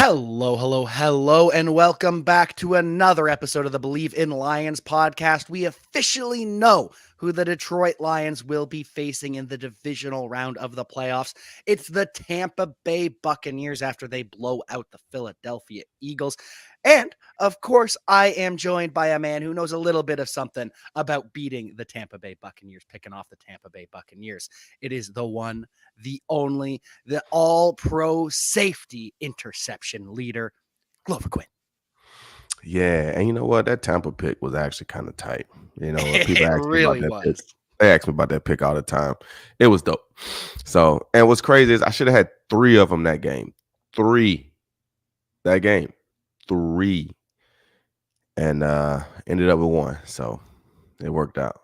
Hello, hello, hello, and welcome back to another episode of the Believe in Lions podcast. We officially know who the Detroit Lions will be facing in the divisional round of the playoffs. It's the Tampa Bay Buccaneers after they blow out the Philadelphia Eagles. And of course, I am joined by a man who knows a little bit of something about beating the Tampa Bay Buccaneers, picking off the Tampa Bay Buccaneers. It is the one, the only, the all pro safety interception leader, Glover Quinn. Yeah, and you know what? That Tampa pick was actually kind of tight. When people It ask me about really that pick, was. they ask me about that pick all the time. It was dope. So, and what's crazy is I should have had 3 of them that game. 3 that game. 3. And ended up with 1. So, it worked out.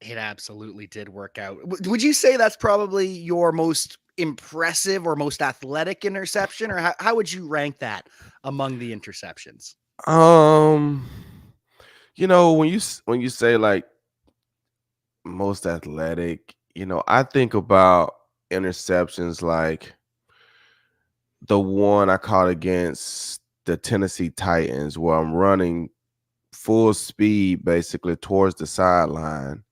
It absolutely did work out. Would you say that's probably your most impressive or most athletic interception, or how would you rank that among the interceptions? Um, when you say like most athletic, I think about interceptions like the one I caught against the Tennessee Titans where I'm running full speed basically towards the sideline,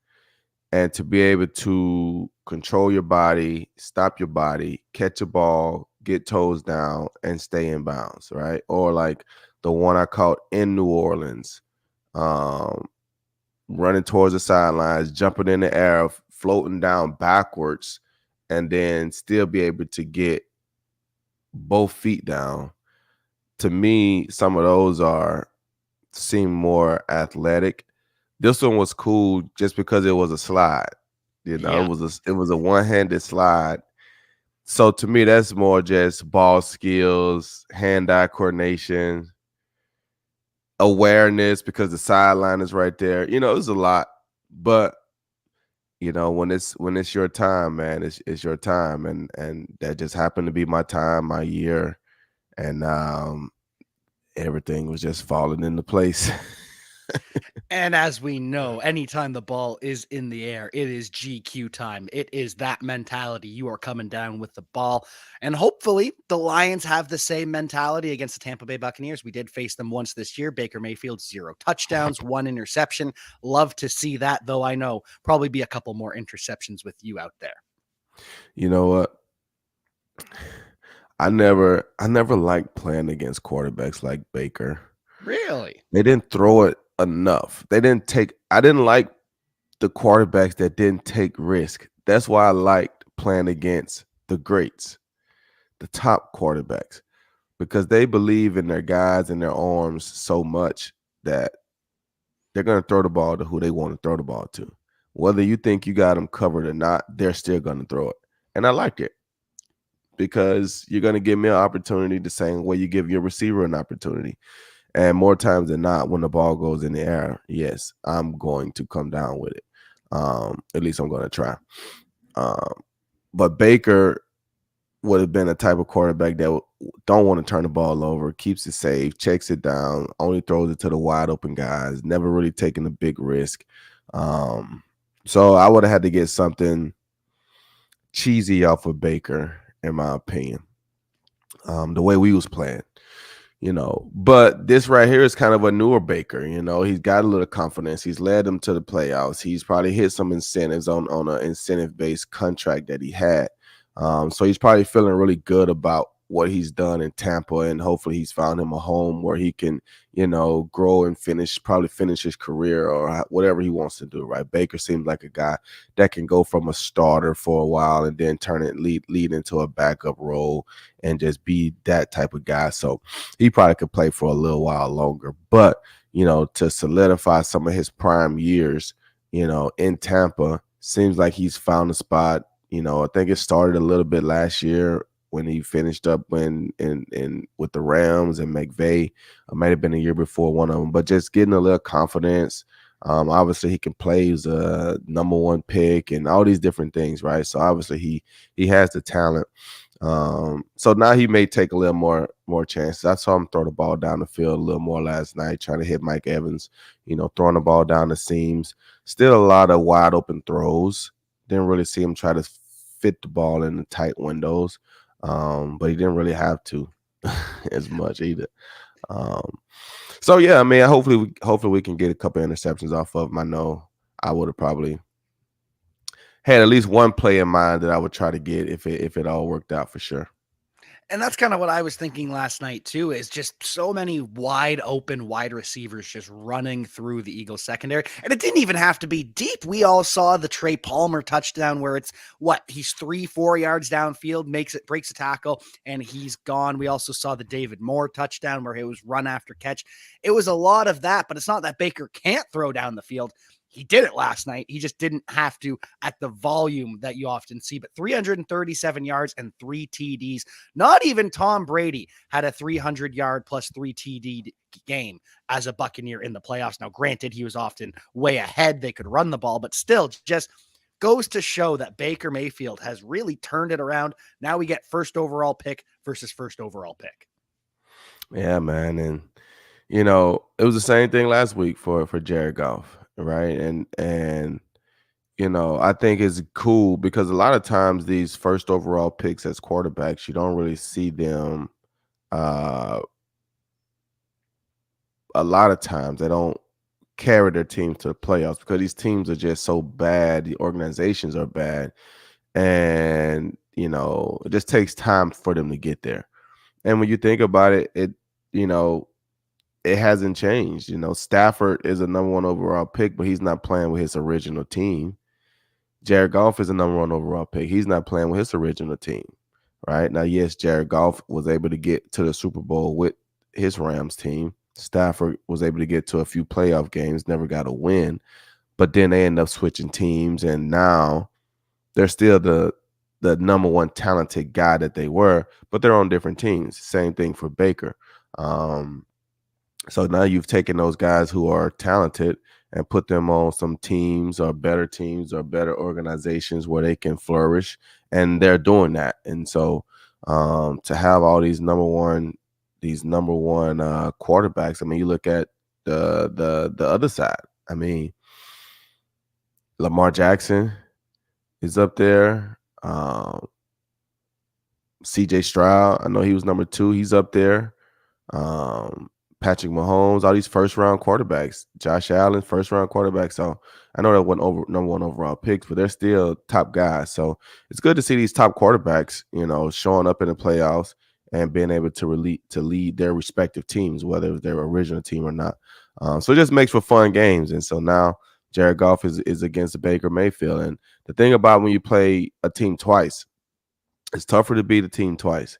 and to be able to control your body, stop your body, catch a ball, get toes down, and stay in bounds, right? Or like the one I caught in New Orleans, um, running towards the sidelines, jumping in the air, floating down backwards, and then still be able to get both feet down. To me, some of those seem more athletic. This one was cool just because it was a slide. Yeah. It was a one-handed slide. So to me, that's more just ball skills, hand-eye coordination, awareness because the sideline is right there. It's a lot. But when it's your time, man, it's your time. And that just happened to be my time, my year. And everything was just falling into place. And as we know, anytime the ball is in the air, it is GQ time. It is that mentality. You are coming down with the ball. And hopefully the Lions have the same mentality against the Tampa Bay Buccaneers. We did face them once this year. Baker Mayfield, 0 touchdowns, 1 interception. Love to see that, though I know probably be a couple more interceptions with you out there. You know what? I never liked playing against quarterbacks like Baker. Really? They didn't throw it enough. I didn't like the quarterbacks that didn't take risk. That's why I liked playing against the greats, the top quarterbacks, because they believe in their guys and their arms so much that they're going to throw the ball to who they want to throw the ball to. Whether you think you got them covered or not, they're still going to throw it. And I like it because you're going to give me an opportunity the same way you give your receiver an opportunity. And more times than not, when the ball goes in the air, yes, I'm going to come down with it. At least I'm going to try. But Baker would have been a type of quarterback that don't want to turn the ball over, keeps it safe, checks it down, only throws it to the wide open guys, never really taking a big risk. So I would have had to get something cheesy off of Baker, in my opinion. The way we was playing. But this right here is kind of a newer Baker. He's got a little confidence. He's led them to the playoffs. He's probably hit some incentives on an incentive-based contract that he had. So he's probably feeling really good about what he's done in Tampa, and hopefully he's found him a home where he can, grow and probably finish his career or whatever he wants to do, right? Baker seems like a guy that can go from a starter for a while and then lead into a backup role and just be that type of guy. So he probably could play for a little while longer. But, to solidify some of his prime years, in Tampa, seems like he's found a spot. I think it started a little bit last year when he finished up in with the Rams and McVay. It might have been a year before one of them, but just getting a little confidence. Obviously, he can play. He's a number 1 pick and all these different things, right? So obviously, he has the talent. So now he may take a little more chances. I saw him throw the ball down the field a little more last night, trying to hit Mike Evans. Throwing the ball down the seams. Still a lot of wide open throws. Didn't really see him try to fit the ball in the tight windows, but he didn't really have to. as much either. Um, so yeah, I mean, hopefully we can get a couple interceptions off of him. I know I would have probably had at least one play in mind that I would try to get if it all worked out for sure. And that's kind of what I was thinking last night too, is just so many wide open wide receivers just running through the Eagles secondary. And it didn't even have to be deep. We all saw the Trey Palmer touchdown where it's he's 3-4 yards downfield, breaks a tackle, and he's gone. We also saw the David Moore touchdown where it was run after catch. It was a lot of that, but it's not that Baker can't throw down the field. He did it last night. He just didn't have to at the volume that you often see. But 337 yards and 3 TDs. Not even Tom Brady had a 300-yard plus 3 TD game as a Buccaneer in the playoffs. Now, granted, he was often way ahead. They could run the ball, but still just goes to show that Baker Mayfield has really turned it around. Now we get first overall pick versus first overall pick. Yeah, man, and it was the same thing last week for Jared Goff, right? And I think it's cool because a lot of times these first overall picks as quarterbacks, you don't really see them. Uh, a lot of times they don't carry their teams to the playoffs because these teams are just so bad. The organizations are bad, and it just takes time for them to get there. And when you think about it, you know it hasn't changed. Stafford is a number one overall pick, but he's not playing with his original team. Jared Goff is a number one overall pick. He's not playing with his original team, right? Now, yes, Jared Goff was able to get to the Super Bowl with his Rams team. Stafford was able to get to a few playoff games, never got a win, but then they end up switching teams, and now they're still the number one talented guy that they were, but they're on different teams. Same thing for Baker. So now you've taken those guys who are talented and put them on some teams or better organizations where they can flourish, and they're doing that. And so to have all these number one quarterbacks, I mean, you look at the other side. I mean, Lamar Jackson is up there. CJ Stroud, I know he was number 2. He's up there. Patrick Mahomes, all these first round quarterbacks, Josh Allen, first round quarterback. So I know that wasn't number one overall picks, but they're still top guys. So it's good to see these top quarterbacks, showing up in the playoffs and being able to lead their respective teams, whether it's their original team or not. So it just makes for fun games. And so now Jared Goff is against Baker Mayfield. And the thing about when you play a team twice, it's tougher to beat a team twice.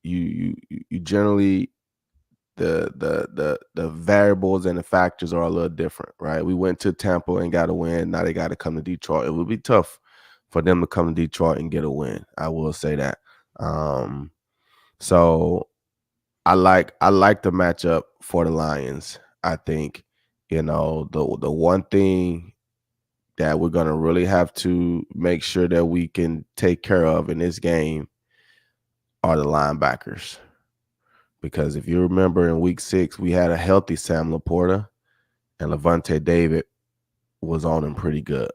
You generally the variables and the factors are a little different, right? We went to Tampa and got a win. Now they got to come to Detroit. It would be tough for them to come to Detroit and get a win. I will say that. So I like the matchup for the Lions. I think the one thing that we're gonna really have to make sure that we can take care of in this game are the linebackers. Because if you remember in week 6, we had a healthy Sam Laporta, and Levante David was on him pretty good.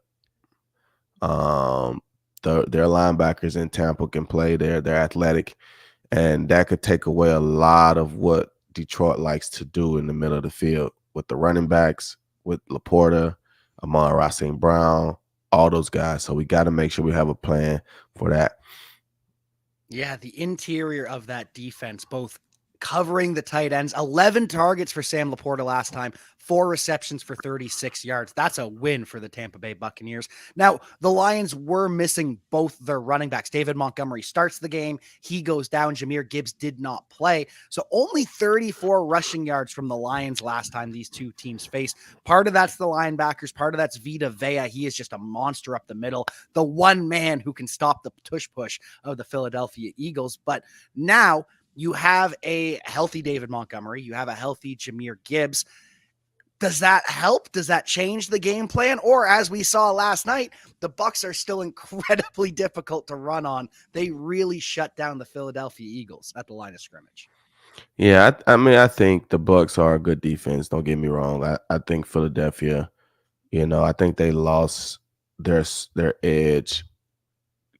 Their linebackers in Tampa can play. They're athletic, and that could take away a lot of what Detroit likes to do in the middle of the field with the running backs, with Laporta, Amon-Ra St. Brown, all those guys. So we got to make sure we have a plan for that. Yeah, the interior of that defense, both covering the tight ends, 11 targets for Sam Laporta last time, 4 receptions for 36 yards. That's a win for the Tampa Bay Buccaneers. Now, the Lions were missing both their running backs. David Montgomery starts the game. He goes down. Jahmyr Gibbs did not play. So only 34 rushing yards from the Lions last time these two teams faced. Part of that's the linebackers. Part of that's Vita Vea. He is just a monster up the middle. The one man who can stop the tush push of the Philadelphia Eagles. But now you have a healthy David Montgomery. You have a healthy Jahmyr Gibbs. Does that help? Does that change the game plan? Or as we saw last night, the Bucs are still incredibly difficult to run on. They really shut down the Philadelphia Eagles at the line of scrimmage. Yeah, I mean, I think the Bucs are a good defense. Don't get me wrong. I think Philadelphia, I think they lost their edge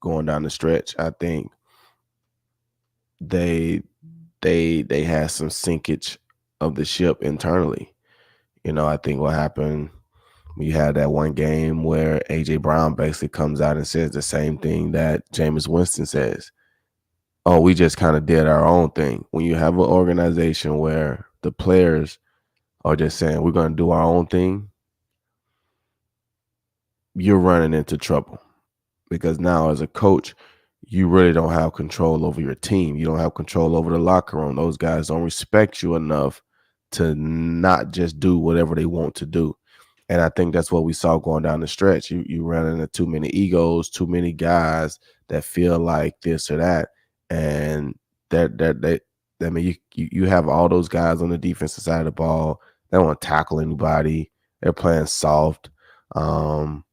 going down the stretch. I think they they had some sinkage of the ship internally. I think what happened, we had that one game where AJ Brown basically comes out and says the same thing that Jameis Winston says. Oh, we just kind of did our own thing. When you have an organization where the players are just saying we're going to do our own thing, you're running into trouble, because now as a coach, you really don't have control over your team. You don't have control over the locker room. Those guys don't respect you enough to not just do whatever they want to do. And I think that's what we saw going down the stretch. You run into too many egos, too many guys that feel like this or that, and that I mean, you have all those guys on the defensive side of the ball. They don't want to tackle anybody. They're playing soft, and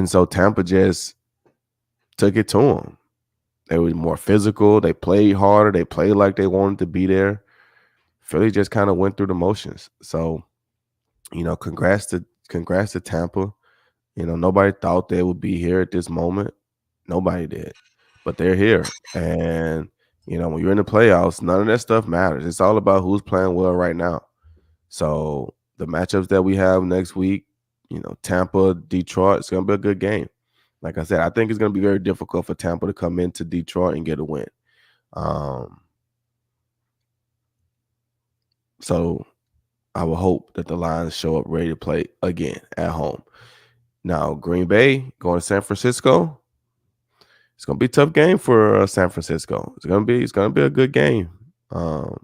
so Tampa just took it to them. They were more physical. They played harder. They played like they wanted to be there. Philly just kind of went through the motions. So, congrats to Tampa. Nobody thought they would be here at this moment. Nobody did, but they're here. And when you're in the playoffs, none of that stuff matters. It's all about who's playing well right now. So the matchups that we have next week, Tampa, Detroit, it's gonna be a good game. Like I said, I think it's gonna be very difficult for Tampa to come into Detroit and get a win. So I will hope that the Lions show up ready to play again at home. Now, Green Bay going to San Francisco. It's gonna be a tough game for San Francisco. It's gonna be a good game. Gonna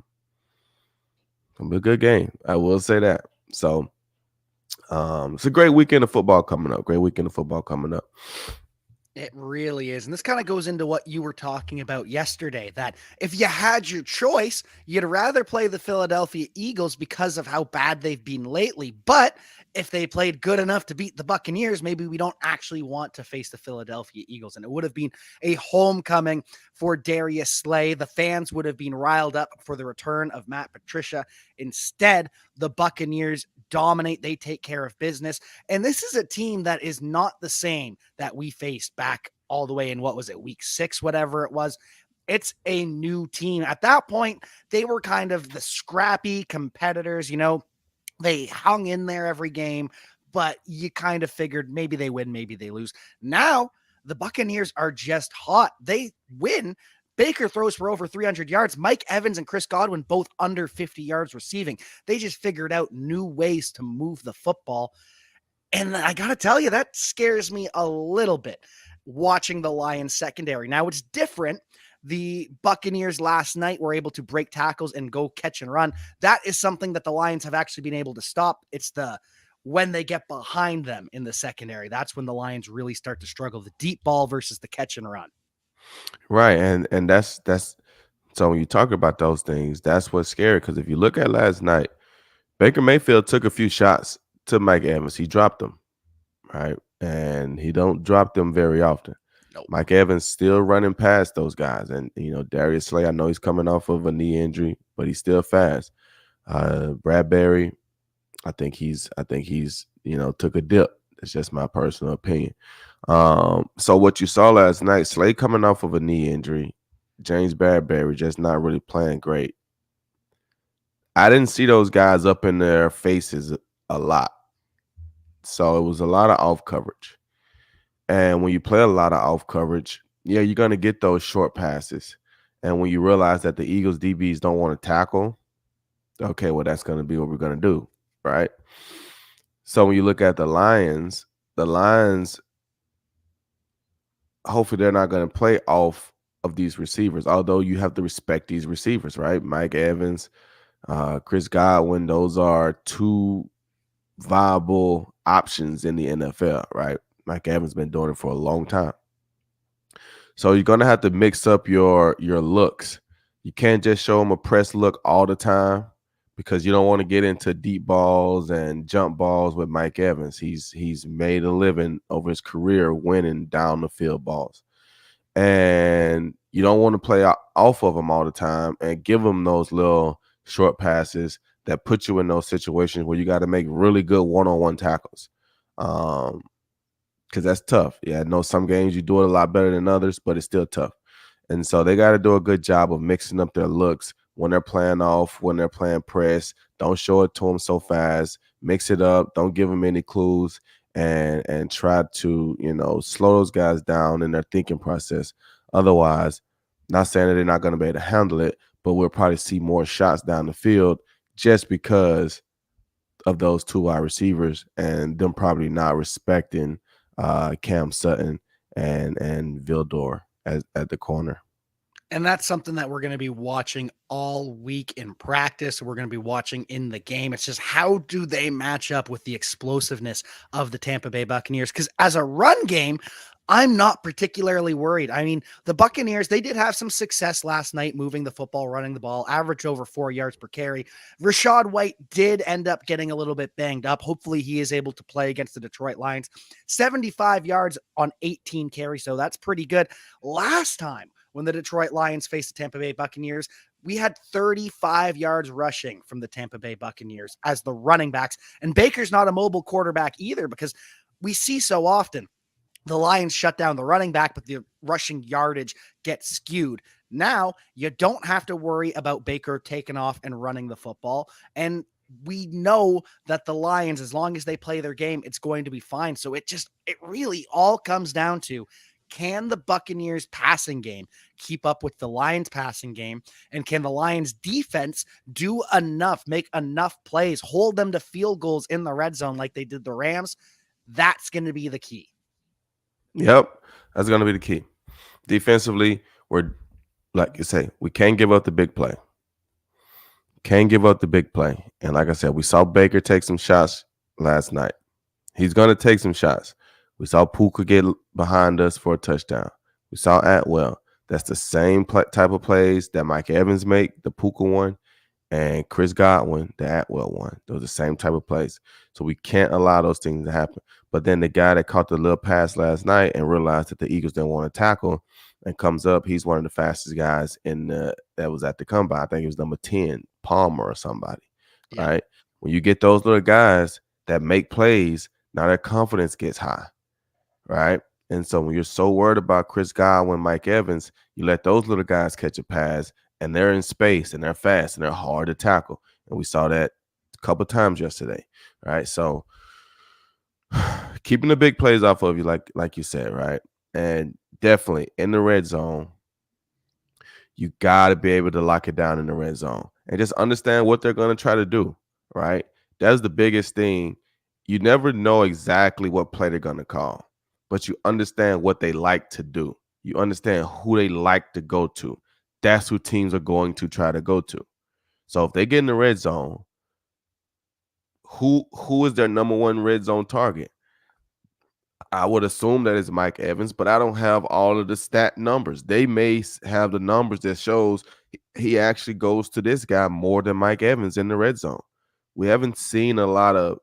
be a good game. I will say that. So, it's a great weekend of football coming up. Great weekend of football coming up. It really is. And this kind of goes into what you were talking about yesterday, that if you had your choice, you'd rather play the Philadelphia Eagles because of how bad they've been lately. But if they played good enough to beat the Buccaneers, maybe we don't actually want to face the Philadelphia Eagles. And it would have been a homecoming for Darius Slay. The fans would have been riled up for the return of Matt Patricia. Instead, the Buccaneers dominate. They take care of business. And this is a team that is not the same that we faced back all the way in, what was it, week 6, whatever it was. It's a new team. At that point, they were kind of the scrappy competitors. They hung in there every game, but you kind of figured maybe they win, maybe they lose. Now, the Buccaneers are just hot. They win. Baker throws for over 300 yards. Mike Evans and Chris Godwin both under 50 yards receiving. They just figured out new ways to move the football. And I got to tell you, that scares me a little bit watching the Lions secondary. Now, it's different. The Buccaneers last night were able to break tackles and go catch and run. That is something that the Lions have actually been able to stop. It's when they get behind them in the secondary, that's when the Lions really start to struggle. The deep ball versus the catch and run. Right, and that's so when you talk about those things, that's what's scary. Because if you look at last night, Baker Mayfield took a few shots to Mike Evans. He dropped them, right? And he don't drop them very often. Nope. Mike Evans still running past those guys. And, Darius Slay, I know he's coming off of a knee injury, but he's still fast. Bradbury, I think he's took a dip. It's just my personal opinion. So what you saw last night, Slay coming off of a knee injury, James Bradbury just not really playing great. I didn't see those guys up in their faces a lot. So it was a lot of off coverage. And when you play a lot of off coverage, yeah, you're going to get those short passes. And when you realize that the Eagles DBs don't want to tackle, okay, well, that's going to be what we're going to do, right? So when you look at the Lions, hopefully they're not going to play off of these receivers, although you have to respect these receivers, right? Mike Evans, Chris Godwin, those are two viable options in the NFL, right? Mike Evans been doing it for a long time. So you're going to have to mix up your looks. You can't just show them a press look all the time, because you don't want to get into deep balls and jump balls with Mike Evans. He's made a living over his career winning down the field balls. And you don't want to play off of him all the time and give him those little short passes that put you in those situations where you got to make really good one-on-one tackles. Because that's tough. Yeah, I know some games you do it a lot better than others, but it's still tough. And so they got to do a good job of mixing up their looks when they're playing off, when they're playing press. Don't show it to them so fast. Mix it up. Don't give them any clues, and try to slow those guys down in their thinking process. Otherwise, not saying that they're not going to be able to handle it, but we'll probably see more shots down the field just because of those two wide receivers and them probably not respecting Cam Sutton and Vildor at the corner. And that's something that we're going to be watching all week in practice. We're going to be watching in the game. It's just how do they match up with the explosiveness of the Tampa Bay Buccaneers? Because as a run game, I'm not particularly worried. I mean, the Buccaneers, they did have some success last night moving the football, running the ball, average over 4 yards per carry. Rashad White did end up getting a little bit banged up. Hopefully, he is able to play against the Detroit Lions. 75 yards on 18 carries, so that's pretty good. Last time, when the Detroit Lions faced the Tampa Bay Buccaneers, we had 35 yards rushing from the Tampa Bay Buccaneers as the running backs. And Baker's not a mobile quarterback either, because we see so often the Lions shut down the running back, but the rushing yardage gets skewed. Now you don't have to worry about Baker taking off and running the football. And we know that the Lions, as long as they play their game, it's going to be fine. So it really all comes down to, can the Buccaneers passing game keep up with the Lions passing game? And can the Lions defense do enough, make enough plays, hold them to field goals in the red zone like they did the Rams? That's going to be the key. Yep, that's going to be the key. Defensively, we're, like you say, we can't give up the big play. Can't give up the big play. And like I said, we saw Baker take some shots last night. He's going to take some shots. We saw Puka get behind us for a touchdown. We saw Atwell. That's the same type of plays that Mike Evans make, the Puka one, and Chris Godwin, the Atwell one. Those are the same type of plays. So we can't allow those things to happen. But then the guy that caught the little pass last night and realized that the Eagles didn't want to tackle and comes up, he's one of the fastest guys that was at the combine. I think it was number 10, Palmer or somebody, right? When you get those little guys that make plays, now their confidence gets high, right? And so when you're so worried about Chris Godwin, Mike Evans, you let those little guys catch a pass, and they're in space, and they're fast, and they're hard to tackle. And we saw that a couple of times yesterday, right? So keeping the big plays off of you, like you said, right? And definitely in the red zone, you got to be able to lock it down in the red zone and just understand what they're going to try to do, right? That's the biggest thing. You never know exactly what play they're going to call, but you understand what they like to do. You understand who they like to go to. That's who teams are going to try to go to. So if they get in the red zone, who is their number one red zone target? I would assume that it's Mike Evans, but I don't have all of the stat numbers. They may have the numbers that shows he actually goes to this guy more than Mike Evans in the red zone. We haven't seen a lot of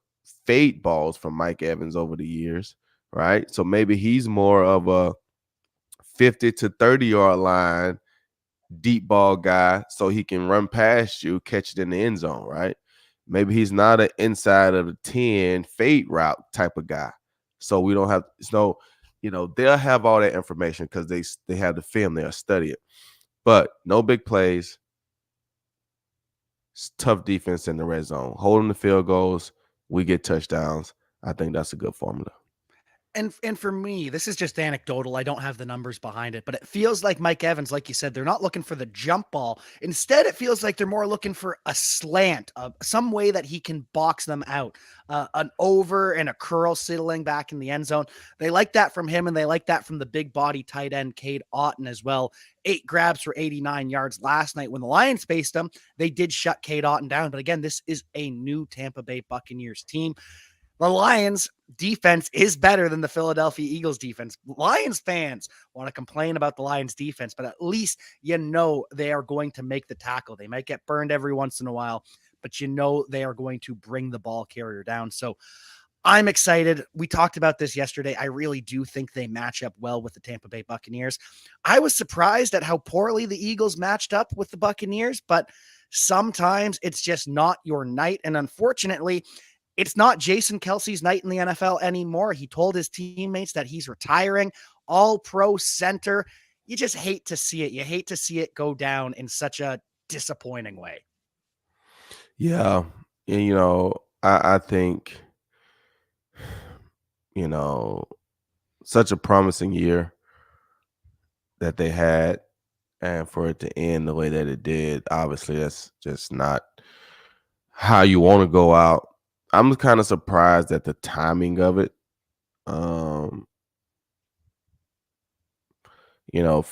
fade balls from Mike Evans over the years, right? So maybe he's more of a 50 to 30-yard line deep ball guy so he can run past you, catch it in the end zone, right? Maybe he's not an inside of the 10 fade route type of guy. So we don't have they'll have all that information because they have the film, they'll study it. But no big plays, tough defense in the red zone, holding the field goals, we get touchdowns. I think that's a good formula. And for me, this is just anecdotal. I don't have the numbers behind it, but it feels like Mike Evans, like you said, they're not looking for the jump ball. Instead, it feels like they're more looking for a slant, some way that he can box them out, an over and a curl settling back in the end zone. They like that from him, and they like that from the big body tight end, Cade Otton, as well. 8 grabs for 89 yards last night. When the Lions faced them, they did shut Cade Otton down. But again, this is a new Tampa Bay Buccaneers team. The Lions defense is better than the Philadelphia Eagles defense. Lions fans want to complain about the Lions defense, but at least they are going to make the tackle. They might get burned every once in a while, but they are going to bring the ball carrier down. So I'm excited. We talked about this yesterday. I really do think they match up well with the Tampa Bay Buccaneers. I was surprised at how poorly the Eagles matched up with the Buccaneers, but sometimes it's just not your night. And unfortunately, it's not Jason Kelsey's night in the NFL anymore. He told his teammates that he's retiring. All-pro center. you just hate to see it. You hate to see it go down in such a disappointing way. Yeah. And, I think, you know, such a promising year that they had, and for it to end the way that it did, obviously that's just not how you want to go out. I'm kind of surprised at the timing of it. Um, you know,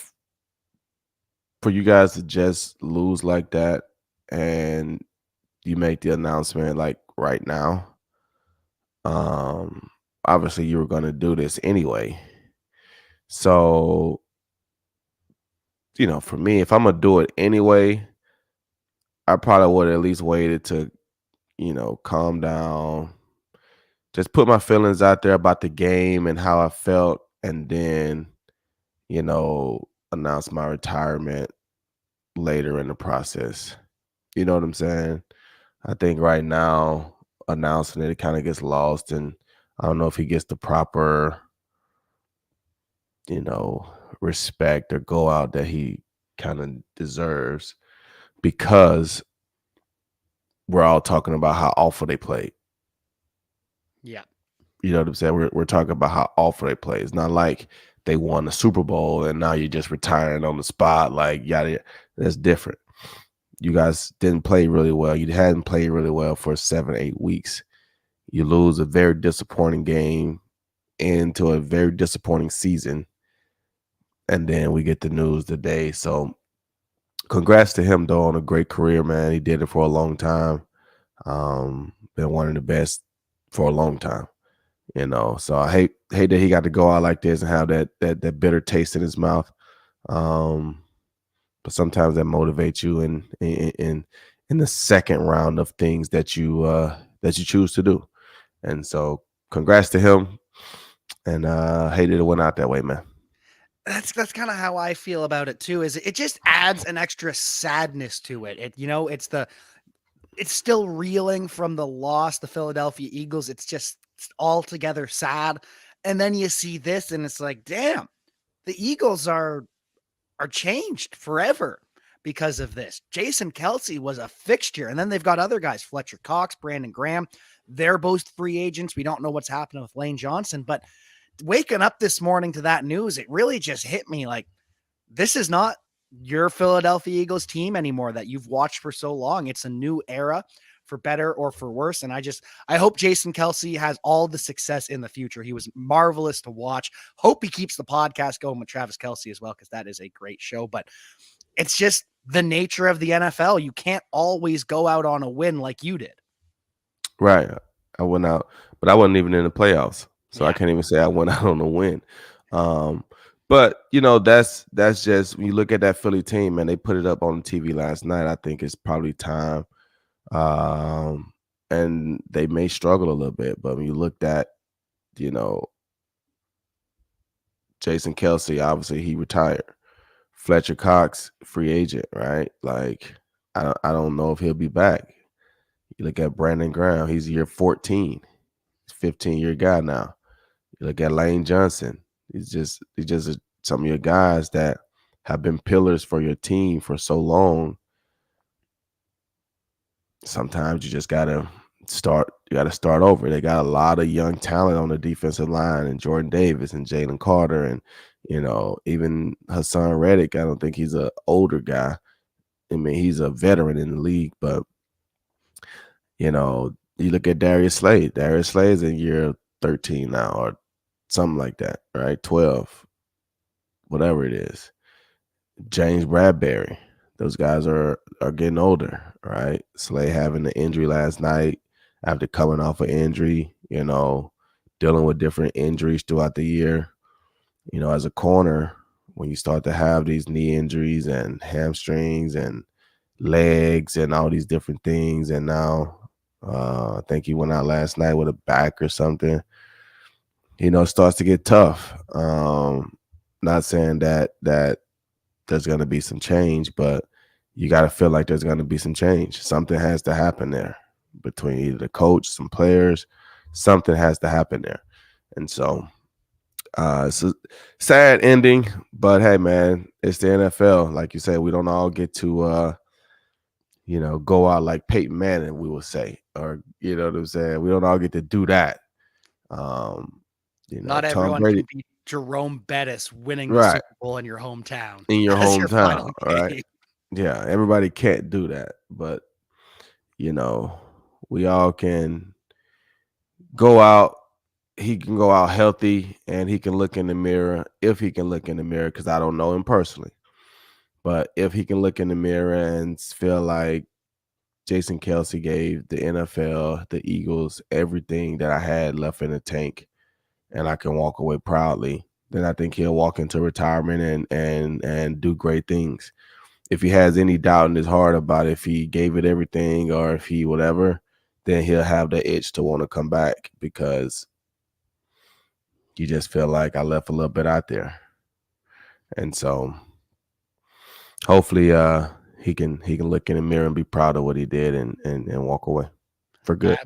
for you guys to just lose like that and you make the announcement like right now. Um, Obviously you were going to do this anyway. So, for me, if I'm going to do it anyway, I probably would at least waited to, calm down, just put my feelings out there about the game and how I felt, and then, you know, announce my retirement later in the process. You know what I'm saying? I think right now announcing it kind of gets lost, and I don't know if he gets the proper, you know, respect or go out that he kind of deserves, because we're all talking about how awful they played. Yeah. You know what I'm saying? We're talking about how awful they play. It's not like they won the Super Bowl and now you're just retiring on the spot. Like, yada, yada. That's different. You guys didn't play really well. You hadn't played really well for 7, 8 weeks. You lose a very disappointing game into a very disappointing season, and then we get the news today. So, congrats to him though on a great career, man. He did it for a long time. Been one of the best for a long time. So I hate that he got to go out like this and have that bitter taste in his mouth. Um, but sometimes that motivates you in the second round of things that you choose to do. And so congrats to him, and hated it went out that way, man. That's kind of how I feel about it too. Is it just adds an extra sadness to it. It's still reeling from the loss, the Philadelphia Eagles. It's just altogether sad. And then you see this and it's like, damn, the Eagles are changed forever because of this. Jason Kelsey was a fixture. And then they've got other guys, Fletcher Cox, Brandon Graham. They're both free agents. We don't know what's happening with Lane Johnson, but waking up this morning to that news, it really just hit me like, this is not your Philadelphia Eagles team anymore that you've watched for so long. It's a new era, for better or for worse. And I hope Jason Kelsey has all the success in the future. He was marvelous to watch. Hope he keeps the podcast going with Travis Kelsey as well, because that is a great show. But it's just the nature of the NFL. You can't always go out on a win like you did. Right. I went out, but I wasn't even in the playoffs. So I Yeah. can't even say I went out on a win. Um, but that's just when you look at that Philly team, and they put it up on the TV last night. I think it's probably time. Um, and they may struggle a little bit, but when you looked at, you know, Jason Kelsey, obviously he retired. Fletcher Cox, free agent, right? Like, I don't know if he'll be back. You look at Brandon Graham, he's year 14. He's 15-year guy now. You look at Lane Johnson. He's just some of your guys that have been pillars for your team for so long. Sometimes you just gotta start over. They got a lot of young talent on the defensive line, and Jordan Davis and Jalen Carter, and even Hassan Reddick. I don't think he's an older guy. I mean, he's a veteran in the league, but you look at Darius Slay. Darius Slay is in year 13 now, or something like that, right? 12, whatever it is. James Bradbury. Those guys are getting older, right? Slay having the injury last night after coming off an injury, dealing with different injuries throughout the year. As a corner, when you start to have these knee injuries and hamstrings and legs and all these different things, and now I think he went out last night with a back or something. It starts to get tough. Not saying that there's going to be some change, but you got to feel like there's going to be some change. Something has to happen there between either the coach, some players. Something has to happen there, and so It's a sad ending, but hey, man, it's the NFL. Like you said, we don't all get to go out like Peyton Manning, we will say, or you know what I'm saying. We don't all get to do that. Um, Not Tom everyone Brady, can be Jerome Bettis winning the right, Super Bowl in your hometown in your as your hometown, final all right. game. Yeah, everybody can't do that, but you know, we all can go out. He can go out healthy, and he can look in the mirror if he can look in the mirror. Because I don't know him personally, but if he can look in the mirror and feel like Jason Kelsey gave the NFL, the Eagles, everything that I had left in the tank, and I can walk away proudly, then I think he'll walk into retirement and do great things. If he has any doubt in his heart about if he gave it everything or if he whatever, then he'll have the itch to want to come back because you just feel like I left a little bit out there. And so hopefully he can look in the mirror and be proud of what he did and walk away for good.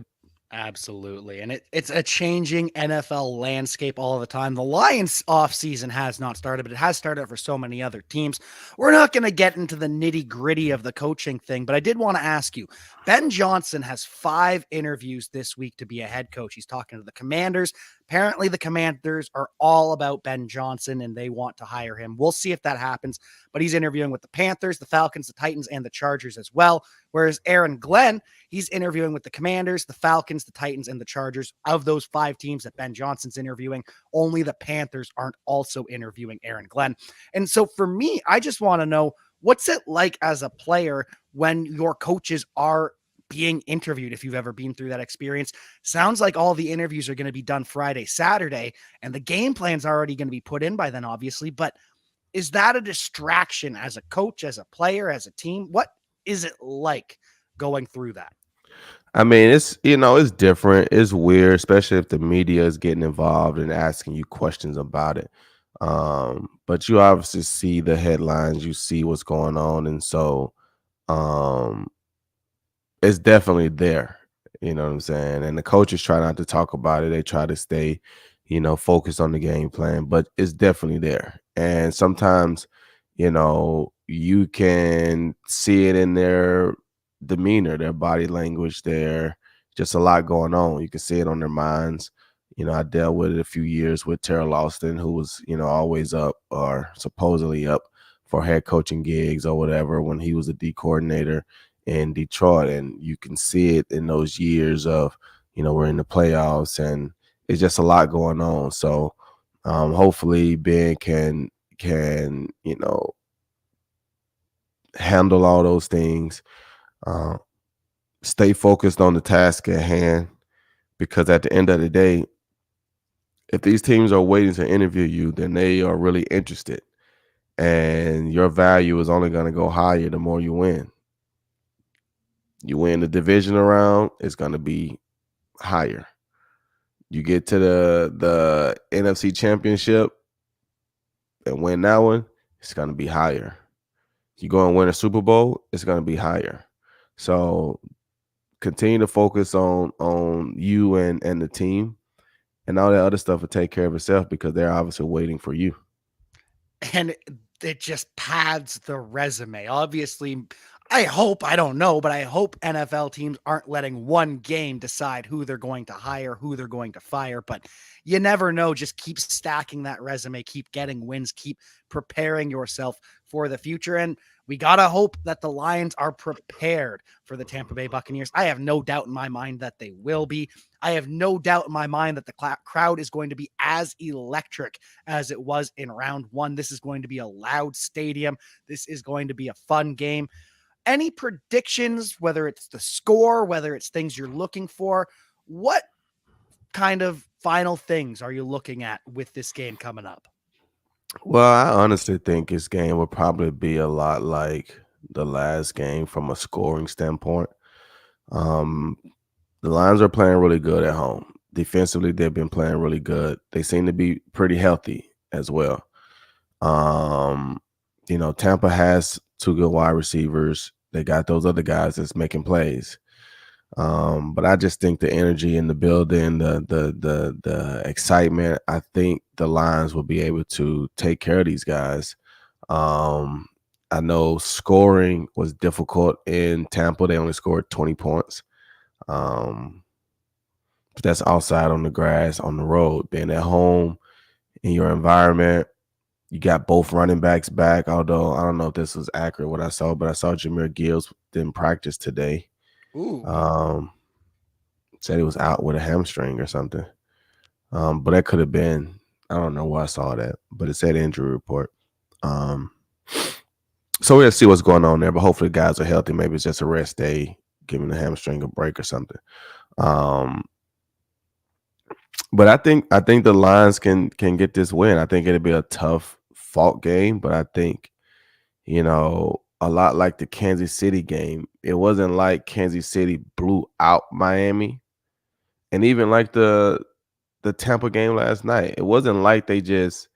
Absolutely. And it's a changing NFL landscape all the time. The Lions offseason has not started, but it has started for so many other teams. We're not going to get into the nitty gritty of the coaching thing, but I did want to ask you, Ben Johnson has 5 interviews this week to be a head coach. He's talking to the Commanders. Apparently the Commanders are all about Ben Johnson and they want to hire him. We'll see if that happens, but he's interviewing with the Panthers, the Falcons, the Titans, and the Chargers as well. Whereas Aaron Glenn, he's interviewing with the Commanders, the Falcons, the Titans, and the Chargers. Of those 5 teams that Ben Johnson's interviewing, only the Panthers aren't also interviewing Aaron Glenn. And so for me, I just want to know, what's it like as a player when your coaches are being interviewed, if you've ever been through that experience? Sounds like all the interviews are going to be done Friday, Saturday, and the game plan's already going to be put in by then, obviously. But is that a distraction as a coach, as a player, as a team? What is it like going through that? I mean, it's different. It's weird, especially if the media is getting involved and asking you questions about it. But you obviously see the headlines, you see what's going on, and so um it's definitely there. You know what I'm saying? And the coaches try not to talk about it. They try to stay, focused on the game plan, but it's definitely there. And sometimes, you can see it in their demeanor, their body language, their just a lot going on. You can see it on their minds. I dealt with it a few years with Terrell Austin, who was, always up or supposedly up for head coaching gigs or whatever when he was a D coordinator in Detroit. And you can see it in those years of, we're in the playoffs and it's just a lot going on. So hopefully Ben can, handle all those things, uh, stay focused on the task at hand, because at the end of the day, if these teams are waiting to interview you, then they are really interested. And your value is only going to go higher the more you win. You win the division round, it's going to be higher. You get to the NFC Championship and win that one, it's going to be higher. You go and win a Super Bowl, it's going to be higher. So continue to focus on you and the team, and all that other stuff will take care of itself because they're obviously waiting for you. And it just pads the resume. Obviously, I don't know, but I hope NFL teams aren't letting one game decide who they're going to hire, who they're going to fire. But you never know. Just keep stacking that resume, keep getting wins, keep preparing yourself for the future. And we got to hope that the Lions are prepared for the Tampa Bay Buccaneers. I have no doubt in my mind that they will be. I have no doubt in my mind that the crowd is going to be as electric as it was in round 1. This is going to be a loud stadium. This is going to be a fun game. Any predictions, whether it's the score, whether it's things you're looking for? What kind of final things are you looking at with this game coming up? Well, I honestly think this game will probably be a lot like the last game from a scoring standpoint. Um, the Lions are playing really good at home. Defensively, they've been playing really good. They seem to be pretty healthy as well. Um, Tampa has 2 good wide receivers. They got those other guys that's making plays. But I just think the energy in the building, the excitement, I think the Lions will be able to take care of these guys. Um, I know scoring was difficult in Tampa. They only scored 20 points. Um, but that's outside on the grass, on the road, being at home in your environment. You got both running backs back, although I don't know if this was accurate what I saw, but I saw Jameer Gibbs didn't practice today. Ooh. Um, Said he was out with a hamstring or something. But that could have been, I don't know where I saw that, but it said injury report. Um, so we'll see what's going on there, but hopefully the guys are healthy. Maybe it's just a rest day, giving the hamstring a break or something. Um, but I think the Lions can get this win. I think it'll be a tough fought game, but I think, a lot like the Kansas City game. It wasn't like Kansas City blew out Miami. And even like the Tampa game last night, it wasn't like they just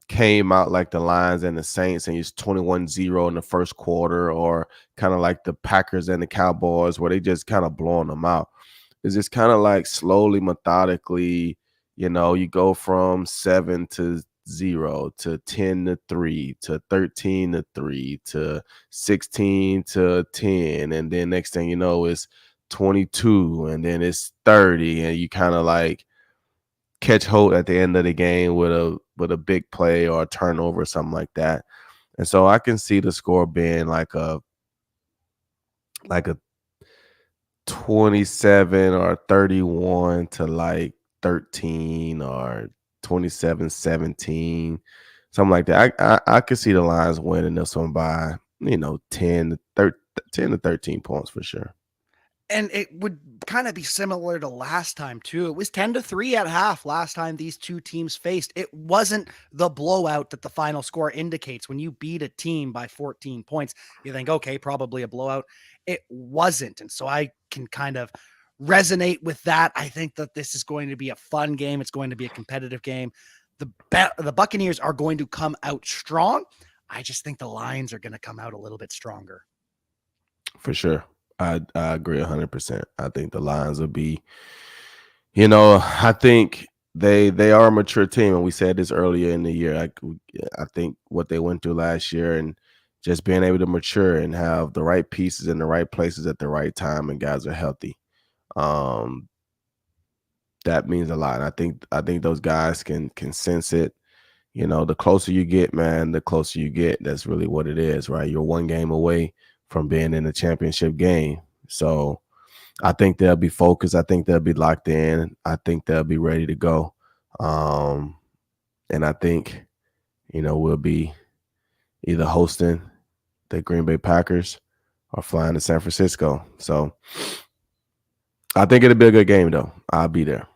came out like the Lions and the Saints and used 21-0 in the first quarter, or kind of like the Packers and the Cowboys where they just kind of blowing them out. It's just kind of like slowly, methodically, you go from 7-0 to 10-3 to 13-3 to 16-10. And then next thing you know, it's 22 and then it's 30. And you kind of like catch hold at the end of the game with a big play or a turnover or something like that. And so I can see the score being like a 27 or 31 to like 13 or 27-17, something like that. I could see the Lions winning this one by 10 to 13 points for sure. And it would kind of be similar to last time, too. It was 10-3 at half last time these two teams faced. It wasn't the blowout that the final score indicates. When you beat a team by 14 points, you think, okay, probably a blowout. It wasn't. And so I can kind of resonate with that. I think that this is going to be a fun game. It's going to be a competitive game. The Buccaneers are going to come out strong. I just think the Lions are going to come out a little bit stronger. For sure. I agree 100%. I think the Lions will be, I think they are a mature team, and we said this earlier in the year. I think what they went through last year and just being able to mature and have the right pieces in the right places at the right time, and guys are healthy. Um, that means a lot. And I think those guys can sense it. The closer you get, man, the closer you get. That's really what it is, right? You're one game away from being in the championship game. So I think they'll be focused. I think they'll be locked in. I think they'll be ready to go. And I think, we'll be either hosting the Green Bay Packers or flying to San Francisco. So I think it'll be a good game, though. I'll be there.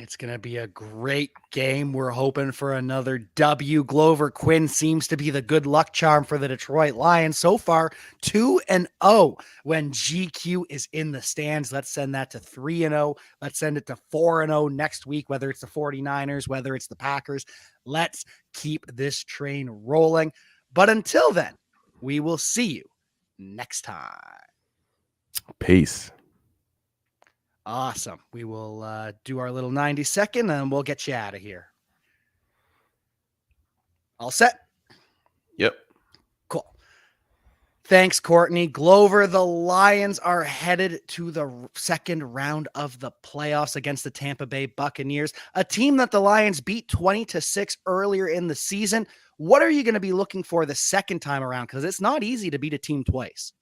It's going to be a great game. We're hoping for another W. Glover Quinn seems to be the good luck charm for the Detroit Lions. So far, 2-0 when GQ is in the stands. Let's send that to 3-0. Let's send it to 4-0 next week, whether it's the 49ers, whether it's the Packers. Let's keep this train rolling. But until then, we will see you next time. Peace. Awesome. We will do our little 90-second and we'll get you out of here. All set? Yep. Cool. Thanks, Courtney. Glover, the Lions are headed to the second round of the playoffs against the Tampa Bay Buccaneers, a team that the Lions beat 20-6 earlier in the season. What are you going to be looking for the second time around? Because it's not easy to beat a team twice.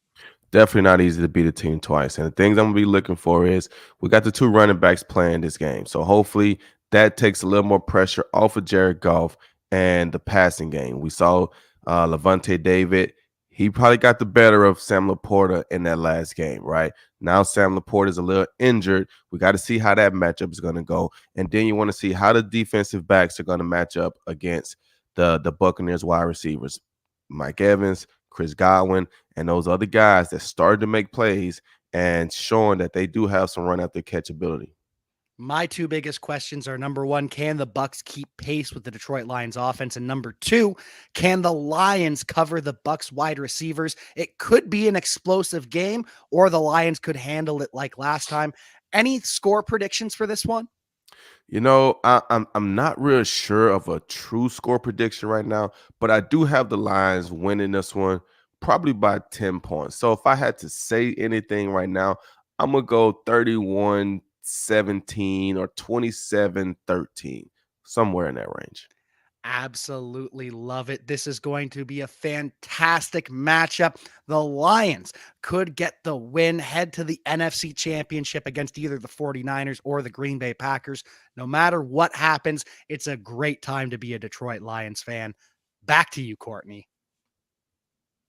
Definitely not easy to beat a team twice. And the things I'm going to be looking for is we got the two running backs playing this game. So hopefully that takes a little more pressure off of Jared Goff and the passing game. We saw Levante David. He probably got the better of Sam Laporta in that last game, right? Now Sam Laporta is a little injured. We got to see how that matchup is going to go. And then you want to see how the defensive backs are going to match up against the Buccaneers wide receivers. Mike Evans, Chris Godwin, and those other guys that started to make plays and showing that they do have some run after catch ability. My two biggest questions are number one, can the Bucks keep pace with the Detroit Lions offense? And number two, can the Lions cover the Bucks wide receivers? It could be an explosive game, or the Lions could handle it like last time. Any score predictions for this one? I'm not real sure of a true score prediction right now, but I do have the Lions winning this one probably by 10 points. So if I had to say anything right now, I'm gonna go 31-17 or 27-13, somewhere in that range. Absolutely love it. This is going to be a fantastic matchup. The Lions could get the win, head to the NFC Championship against either the 49ers or the Green Bay Packers. No matter what happens, it's a great time to be a Detroit Lions fan. Back to you, Courtney.